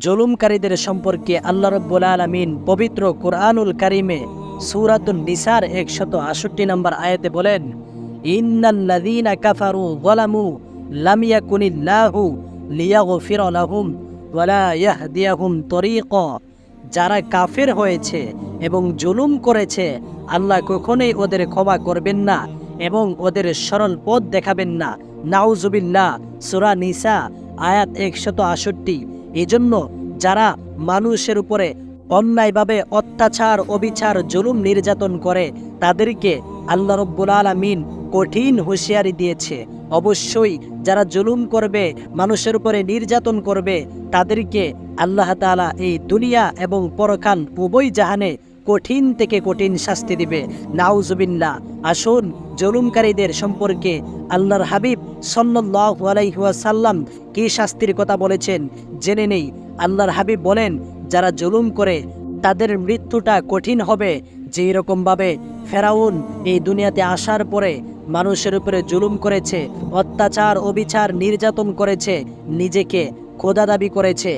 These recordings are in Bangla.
জুলুমকারীদের সম্পর্কে আল্লাহ রাব্বুল আলামিন পবিত্র কুরআনুল কারীমে সূরাতুন নিসার 168 নম্বর আয়াতে বলেন, ইন্নাল্লাযীনা কাফারু যালামু লাম ইয়াকুনিল্লাহু লিয়াগফিরা লাহুম ওয়ালা ইয়াহদিয়াহুম তরিকা। যারা কাফের হয়েছে এবং জুলুম করেছে, আল্লাহ কখনোই ওদের ক্ষমা করবেন না এবং ওদের সরল পথ দেখাবেন না। নাউজুবিল্লাহ। সূরা নিসা আয়াত 168। এজন্য যারা মানুষের উপরে অন্যায়ভাবে অত্যাচার, অবিচার, জুলুম, নির্যাতন করে তাদেরকে আল্লাহ রাব্বুল আলামিন কঠিন হুঁশিয়ারি দিয়েছে। অবশ্যই যারা জুলুম করবে, মানুষের উপরে নির্যাতন করবে, তাদেরকে আল্লাহ তাআলা এই দুনিয়া এবং পরকাল উভয় জাহানে কঠিন থেকে কঠিন শাস্তি দিবে। নাউজুবিল্লাহ। আসুন জুলুমকারীদের সম্পর্কে আল্লাহর হাবিব সাল্লাল্লাহু আলাইহি ওয়াসাল্লাম কি শাস্তির কথা বলেছেন জেনে নেই। আল্লাহর হাবিব বলেন, যারা জুলুম করে তাদের মৃত্যুটা কঠিন হবে। যেই রকমভাবে ফেরাউন এই দুনিয়াতে আসার পরে মানুষের উপরে জুলুম করেছে, অত্যাচার, অবিচার, নির্যাতন করেছে, নিজেকে খোদা দাবি করেছে।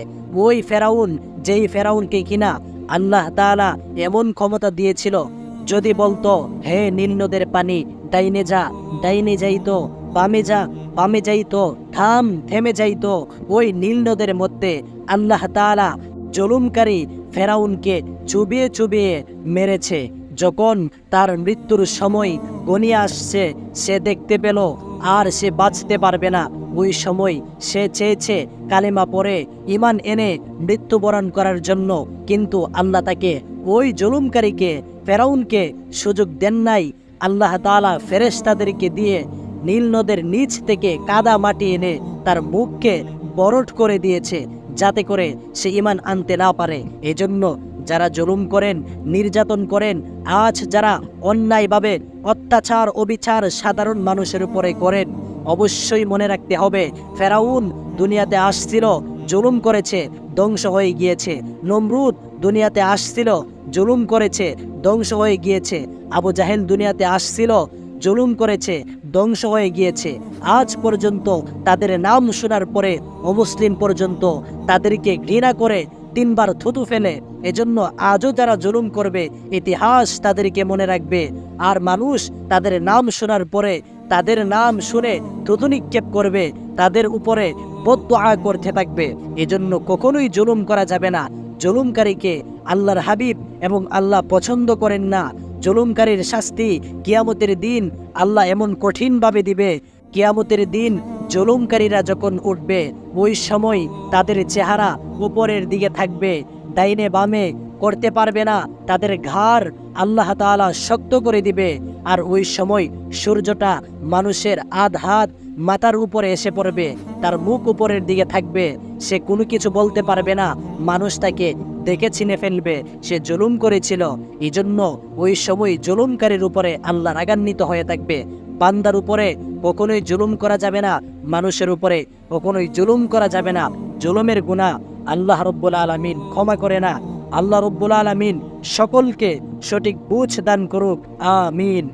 ওই ফেরাউন, যেই ফেরাউনকে কিনা আল্লাহ তাআলা এমন ক্ষমতা দিয়েছিল, যদি বলতো হে নীল নদের পানি ডাইনে যা, ডাইনে যাইতো, বামে যা, বামে যাইতো, থাম, থেমে যাইতো। ওই নীল নদের মধ্যে আল্লাহ তাআলা জুলুমকারী ফেরাউনকে চুবিয়ে চুবিয়ে মেরেছে। যখন তার মৃত্যুর সময় ঘনিয়ে আসছে, সে দেখতে পেল আর সে বাঁচতে পারবে না। ওই সময় সে চেয়েছে কালেমা পড়ে ঈমান এনে মৃত্যুবরণ করার জন্য, কিন্তু আল্লাহ তাকে, ওই জুলুমকারীকে ফেরাউনকে সুযোগ দেন নাই। আল্লাহ তাআলা ফেরেশতাদেরকে দিয়ে নীল নদের নিচ থেকে কাদা মাটি এনে তার মুখকে বরট করে দিয়েছে, যাতে করে সে ঈমান আনতে না পারে। এজন্য যারা জুলুম করেন, নির্যাতন করেন, আজ যারা অন্যায়ভাবে অত্যাচার, অবিচার সাধারণ মানুষের উপরে করেন, অবশ্যই মনে রাখতে হবে, ফেরাউন দুনিয়াতে আসছিল, জুলুম করেছে, ধ্বংস হয়ে গিয়েছে। নমরুদ দুনিয়াতে আসছিল, জুলুম করেছে, ধ্বংস হয়ে গিয়েছে। আবু জাহেল দুনিয়াতে আসছিল, জুলুম করেছে, ধ্বংস হয়ে গিয়েছে। আজ পর্যন্ত তাদের নাম শোনার পরে অমুসলিম পর্যন্ত তাদেরকে ঘৃণা করে 3 বার থুতু ফেলে। এজন্য আজও যারা জুলুম করবে, ইতিহাস তাদেরকে মনে রাখবে। আর মানুষ তাদের নাম শোনার পরে, তাদের নাম শুনে থুতু নিক্ষেপ করবে, তাদের উপরে বদদুআ করতে থাকবে। এজন্য কখনোই জুলুম করা যাবে না। জুলুমকারীকে আল্লাহর হাবিব এবং আল্লাহ পছন্দ করেন না। জুলুমকারীর শাস্তি কিয়ামতের দিন আল্লাহ এমন কঠিনভাবে দিবে। কিয়ামতের দিন জুলুমকারীরা যখন উঠবে, ওই সময় তাদের চেহারা উপরের দিকে থাকবে, ডাইনে বামে করতে পারবে না। তাদের ঘাড় আল্লাহ তাআলা শক্ত করে দিবে। আর ওই সময় সূর্যটা মানুষের আধ হাত মাথার উপরে এসে পড়বে, তার মুখ উপরের দিকে থাকবে, সে কোনো কিছু বলতে পারবে না। মানুষ তাকে দেখে চিনে ফেলবে সে জুলুম করেছিল। এই জন্য ওই সময় জুলুমকারীর উপরে আল্লাহ রাগান্বিত হয়ে থাকবে। বান্দার উপরে কখনোই জুলুম করা যাবে না, মানুষের উপরে কখনোই জুলুম করা যাবে না। জুলুমের গুনাহ আল্লাহ রাব্বুল আলামিন ক্ষমা করে না। আল্লাহ রাব্বুল আলামিন সকলকে সঠিক বুঝ দান করুক। আমিন।